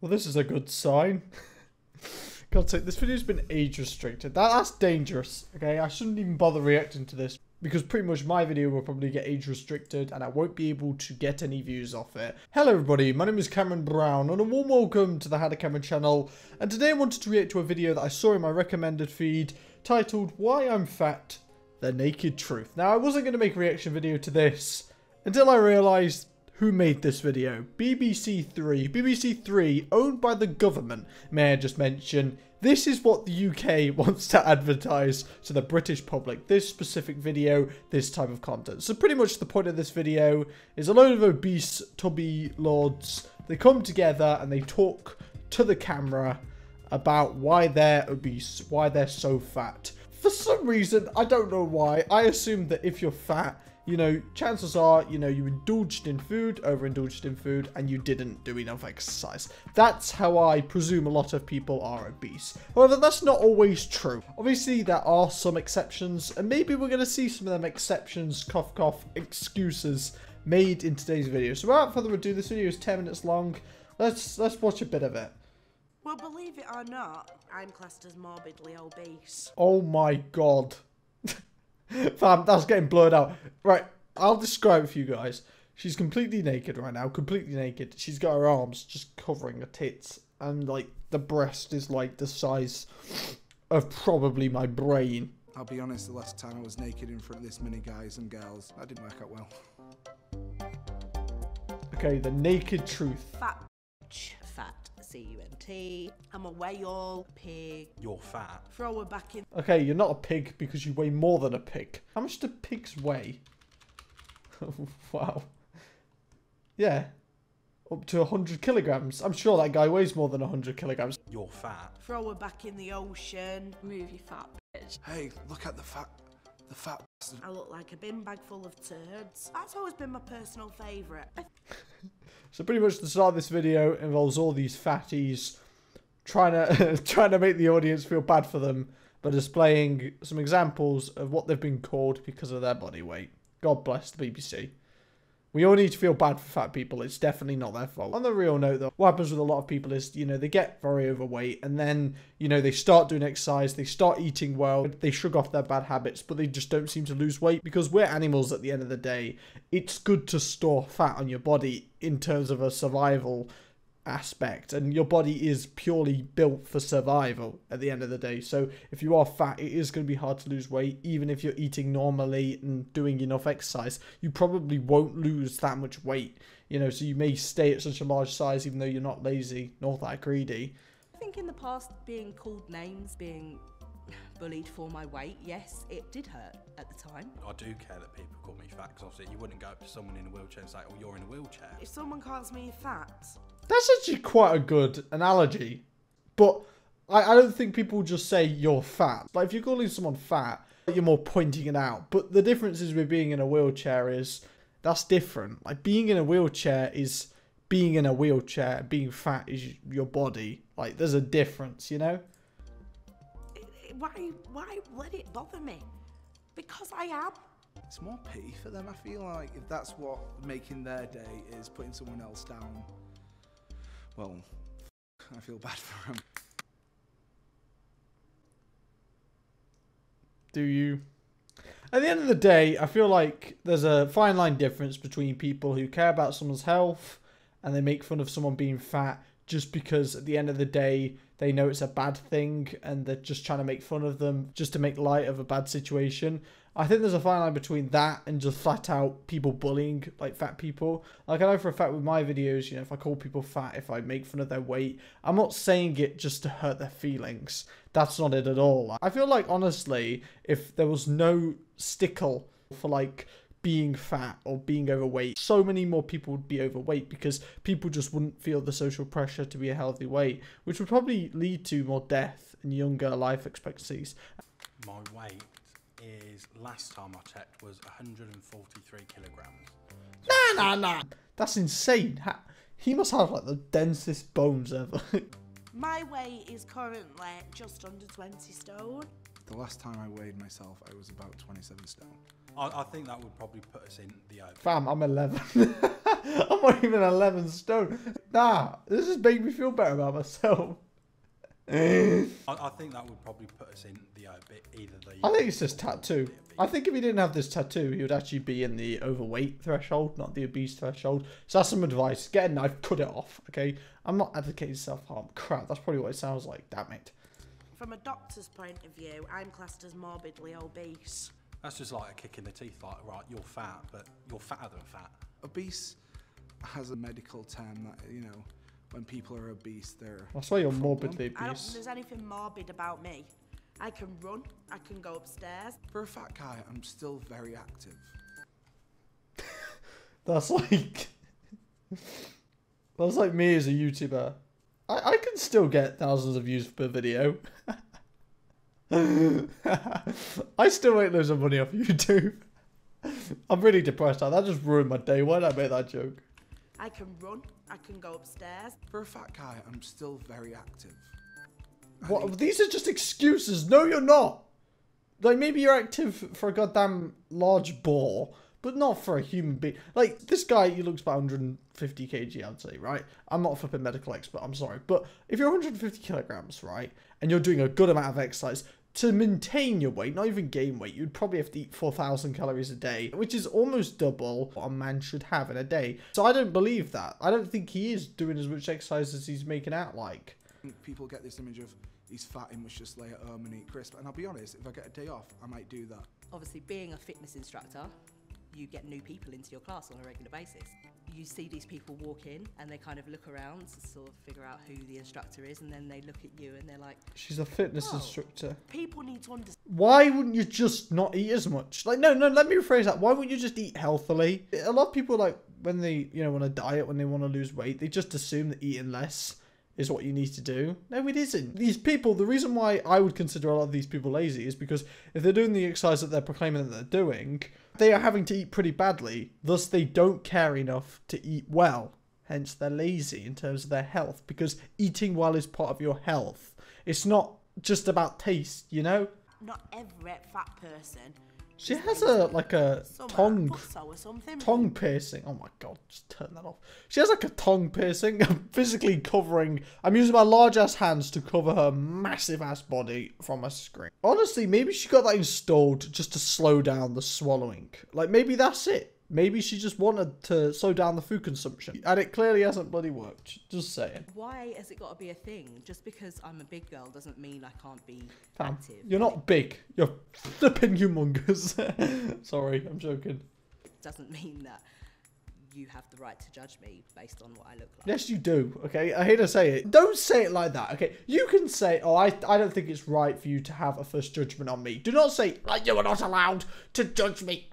Well, this is a good sign. God's sake, this video's been age restricted. That's dangerous, okay? I shouldn't even bother reacting to this because pretty much my video will probably get age restricted and I won't be able to get any views off it. Hello everybody, my name is Cameron Brown and a warm welcome to the How to Cameron channel. And today I wanted to react to a video that I saw in my recommended feed titled Why I'm Fat, The Naked Truth. Now I wasn't going to make a reaction video to this until I realised who made this video. BBC Three. BBC Three, owned by the government, may I just mention. This is what the UK wants to advertise to the British public. This specific video, this type of content. So pretty much the point of this video is a load of obese, tubby lords. They come together and they talk to the camera about why they're obese, why they're so fat. For some reason, I don't know why, I assume that if you're fat, you know, chances are, you know, you indulged in food, overindulged in food, and you didn't do enough exercise. That's how I presume a lot of people are obese. However, that's not always true. Obviously, there are some exceptions, and maybe we're going to see some of them exceptions, cough cough, excuses made in today's video. So without further ado, this video is 10 minutes long. Let's watch a bit of it. Well, believe it or not, I'm classed as morbidly obese. Oh my god. Fam, that's getting blurred out. Right, I'll describe it for you guys. She's completely naked right now, completely naked. She's got her arms just covering her tits. And, like, the breast is, like, the size of probably my brain. I'll be honest, the last time I was naked in front of this many guys and girls, that didn't work out well. Okay, the naked truth. Fat bitch. Fat. C-U-N-T. I'm a whale. Pig. You're fat. Throw her back in. Okay, you're not a pig because you weigh more than a pig. How much do pigs weigh? Wow. Yeah. Up to 100 kilograms. I'm sure that guy weighs more than 100 kilograms. You're fat. Throw her back in the ocean. Move your fat bitch. Hey, look at the fat bastard. I look like a bin bag full of turds. That's always been my personal favourite. So pretty much the start of this video involves all these fatties trying to make the audience feel bad for them by displaying some examples of what they've been called because of their body weight. God bless the BBC. We all need to feel bad for fat people. It's definitely not their fault. On the real note though, what happens with a lot of people is, you know, they get very overweight and then, you know, they start doing exercise, they start eating well, they shrug off their bad habits, but they just don't seem to lose weight because we're animals at the end of the day. It's good to store fat on your body in terms of a survival aspect, and your body is purely built for survival at the end of the day. So if you are fat, it is going to be hard to lose weight. Even if you're eating normally and doing enough exercise, you probably won't lose that much weight, you know, so you may stay at such a large size even though you're not lazy nor that greedy. I think in the past, being called names, being bullied for my weight, yes, it did hurt at the time. I do care that people call me fat because obviously you wouldn't go up to someone in a wheelchair and say, oh, you're in a wheelchair. If someone calls me fat, That's actually quite a good analogy, but I don't think people just say you're fat. Like if you're calling someone fat, you're more pointing it out. But the difference is with being in a wheelchair is that's different. Like being in a wheelchair is being in a wheelchair. Being fat is your body. Like there's a difference, you know? why let it bother me? Because I am. It's more pity for them, I feel like, if that's what making their day is, putting someone else down. Well, I feel bad for them. Do you? At the end of the day, I feel like there's a fine line difference between people who care about someone's health and they make fun of someone being fat just because at the end of the day they know it's a bad thing and they're just trying to make fun of them just to make light of a bad situation. I think there's a fine line between that and just flat out people bullying like fat people. Like I know for a fact with my videos, you know, if I call people fat, if I make fun of their weight, I'm not saying it just to hurt their feelings. That's not it at all. I feel like honestly, if there was no stickle for like being fat or being overweight, so many more people would be overweight because people just wouldn't feel the social pressure to be a healthy weight, which would probably lead to more death and younger life expectancies. My weight is, last time I checked, was 143 kilograms. Nah. That's insane. He must have like the densest bones ever. My weight is currently just under 20 stone. The last time I weighed myself, I was about 27 stone. I think that would probably put us in the over. Fam, I'm 11. I'm not even 11 stone. Nah, this is making me feel better about myself. I think that would probably put us in the either the. I think it's just tattoo. I think if he didn't have this tattoo, he would actually be in the overweight threshold, not the obese threshold. So that's some advice. Get a knife, cut it off, okay? I'm not advocating self-harm. Crap, that's probably what it sounds like. Damn it. From a doctor's point of view, I'm classed as morbidly obese. That's just like a kick in the teeth. Like, right, you're fat, but you're fatter than fat. Obese has a medical term that, you know, when people are obese, they're... That's why you're morbidly I don't think obese. there's anything morbid about me. I can run, I can go upstairs. For a fat guy, I'm still very active. That's like... That's like me as a YouTuber. I can still get thousands of views per video. I still make loads of money off YouTube. I'm really depressed now. That just ruined my day. Why did I make that joke? I can run, I can go upstairs. For a fat guy, I'm still very active. What? These are just excuses. No, you're not. Like, maybe you're active for a goddamn large boar, but not for a human being. Like, this guy, he looks about 150 kg, I'd say, right? I'm not a flipping medical expert, I'm sorry. But if you're 150 kilograms, right, and you're doing a good amount of exercise, to maintain your weight, not even gain weight, you'd probably have to eat 4,000 calories a day, which is almost double what a man should have in a day. So I don't believe that. I don't think he is doing as much exercise as he's making out like. People get this image of, he's fat, he must just lay at home and eat crisp. And I'll be honest, if I get a day off, I might do that. Obviously, being a fitness instructor, you get new people into your class on a regular basis. You see these people walk in and they kind of look around to sort of figure out who the instructor is, and then they look at you and they're like, She's a fitness Oh. instructor. People need to understand. Why wouldn't you just not eat as much? Like, no, let me rephrase that. Why wouldn't you just eat healthily? A lot of people, like, when they, you know, want to diet, when they want to lose weight, they just assume that eating less is what you need to do. No, it isn't. These people, the reason why I would consider a lot of these people lazy is because if they're doing the exercise that they're proclaiming that they're doing, they are having to eat pretty badly. Thus, they don't care enough to eat well. Hence, they're lazy in terms of their health, because eating well is part of your health. It's not just about taste, you know? Not every fat person. She is has lazy. a, like a Some are tongue busso or something. tongue piercing. Oh my god, just turn that off. She has like a tongue piercing. I'm physically covering. I'm using my large ass hands to cover her massive ass body from my screen. Honestly, maybe she got that installed just to slow down the swallowing. Like, maybe that's it. Maybe she just wanted to slow down the food consumption. And it clearly hasn't bloody worked. Just saying. why has it got to be a thing? Just because I'm a big girl doesn't mean I can't be Fam, active. you're not big. You're flipping humongous. Sorry, I'm joking. Doesn't mean that you have the right to judge me based on what I look like. Yes, you do, okay? I hate to say it. Don't say it like that, okay? You can say, oh, I don't think it's right for you to have a first judgment on me. Do not say, like, you are not allowed to judge me.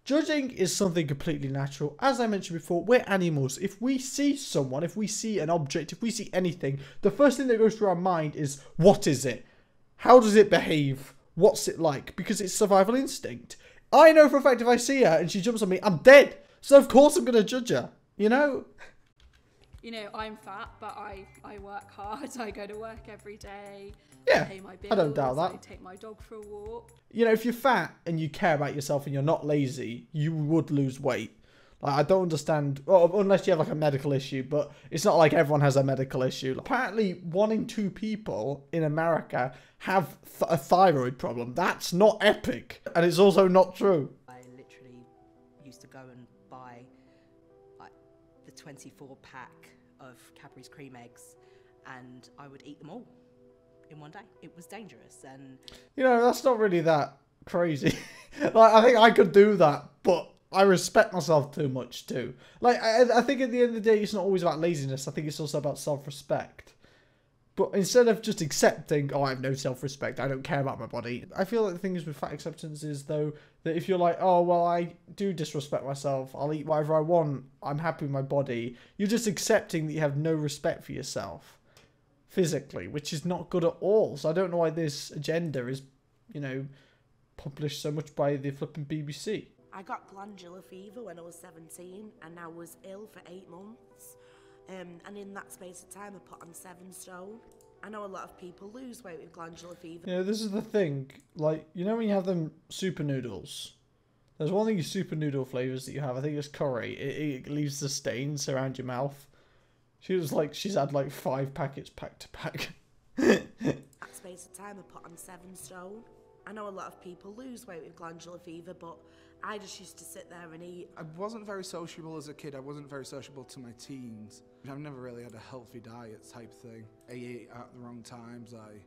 Judging is something completely natural. As I mentioned before, we're animals. If we see someone, if we see an object, if we see anything, the first thing that goes through our mind is, what is it? How does it behave? What's it like? Because it's survival instinct. I know for a fact if I see her and she jumps on me, I'm dead. So of course I'm going to judge her, you know? You know, I'm fat, but I work hard. I go to work every day. Yeah, I pay my bills. I don't doubt that. I take my dog for a walk. You know, if you're fat and you care about yourself and you're not lazy, you would lose weight. Like, I don't understand, well, unless you have like a medical issue, but it's not like everyone has a medical issue. Apparently, 1 in 2 people in America have a thyroid problem. That's not epic. And it's also not true. I literally used to go and buy like the 24 pack of Cadbury's cream eggs, and I would eat them all in one day. It was dangerous, and You know, that's not really that crazy. Like, I think I could do that, but I respect myself too much too. Like, I think at the end of the day, it's not always about laziness. I think it's also about self-respect. But instead of just accepting, oh, I have no self-respect, I don't care about my body. I feel like the thing is with fat acceptance is, though, that if you're like, oh, well, I do disrespect myself, I'll eat whatever I want, I'm happy with my body, you're just accepting that you have no respect for yourself physically, which is not good at all. So I don't know why this agenda is, you know, published so much by the flipping BBC. I got glandular fever when I was 17 and I was ill for 8 months. And in that space of time, I put on 7 stone. I know a lot of people lose weight with glandular fever. You know, this is the thing. Like, you know when you have them super noodles? There's one of these super noodle flavours that you have. I think it's curry. It leaves the stains around your mouth. She was like, she's had like 5 packets pack to pack. That space of time, I put on 7 stone. I know a lot of people lose weight with glandular fever, but I just used to sit there and eat. I wasn't very sociable as a kid. I wasn't very sociable to my teens. I've never really had a healthy diet type thing. I eat at the wrong times. I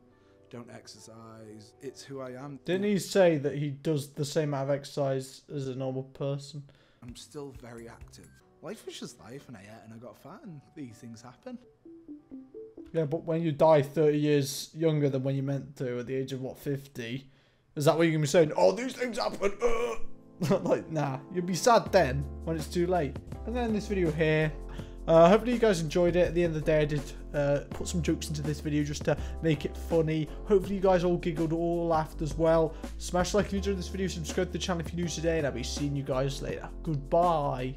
don't exercise. It's who I am. Didn't he say that he does the same amount of exercise as a normal person? I'm still very active. Life was just life, and I ate and I got fat, and these things happen. Yeah, but when you die 30 years younger than when you meant to at the age of, what, 50? Is that what you're going to be saying? Oh, these things happen. Like, nah. You'll be sad then when it's too late. And then this video here. Hopefully you guys enjoyed it. At the end of the day, I did put some jokes into this video just to make it funny. Hopefully you guys all giggled, all laughed as well. Smash like if you enjoyed this video. Subscribe to the channel if you're new today. And I'll be seeing you guys later. Goodbye.